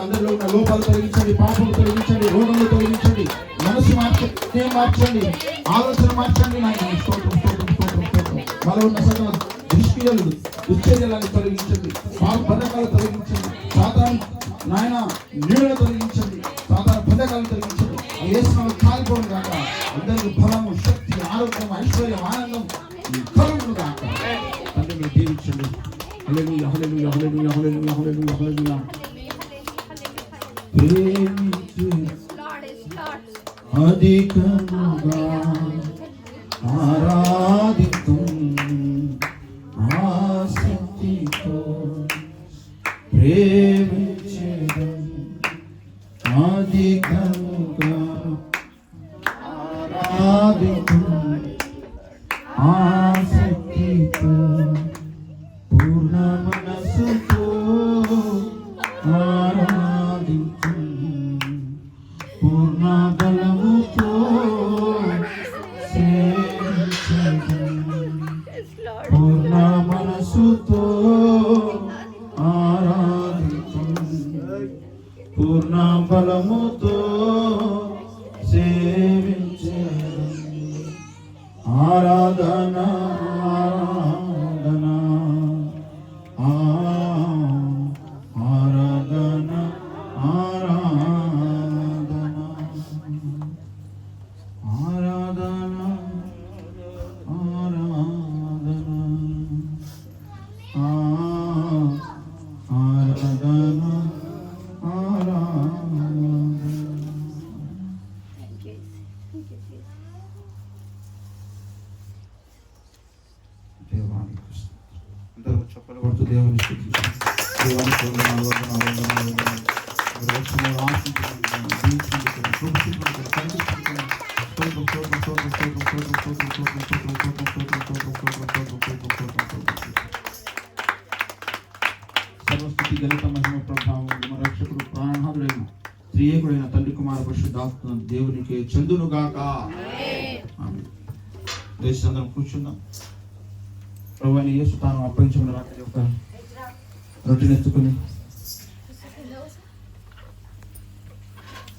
అందరిలో ఉన్న లోపాలు తొలగించండి, పాపలు తొలగించండి, రోగములు తొలగించండి, మనసు మార్చండి, ఆలోచన మార్చండి. మనలో ఉన్న సకల దుష్క్రియలు దుశ్చర్యలను తొలగించండి, పథకాలు తొలగించండి, సాధారణ నాయన నీడను తొలగించండి, సాధారణ పథకాలను తొలగించండి. వేసిన కాలిపోవడం కాక అందరికి బలము, శక్తి, ఆరోగ్యం, ఐశ్వర్యం, ఆనందం కలుగును కాక తండ్రి మీరు దీవించండి. హల్లెలూయా హల్లెలూయా హల్లెలూయా హల్లెలూయా హల్లెలూయా హల్లెలూయా. అధికముగా ఆరాధితం ఆసక్తితో ప్రేమించడం, అధికముగా ఆరాధితం ఆసక్తితో పూర్ణ మనసుతో ఆరాధితం, పూర్ణ బలముతో సేవించడం, పూర్ణ మనసుతో ఆరాధితం, పూర్ణ బలముతో సేవించడం. ఆరాధన ఆరాధన ఆరాధన ఆరాధన ఆరాధన ఆరాధన చెప్పబడుతూ దేవుని సర్వస్థుతి గణిత మహిమ ప్రభావం మన రక్షకుడు ప్రాణనాథుడైన త్రియేకుడైన తండ్రి కుమార పరిశుద్ధాత్మ దేవునికి చెందును గాక. ఆమేన్. దేశందరం కూర్చుందాం. ప్రభువైన యేసు తాను అప్పగించబడిన రాత్రి యొక్క రొట్టెనెత్తుకుని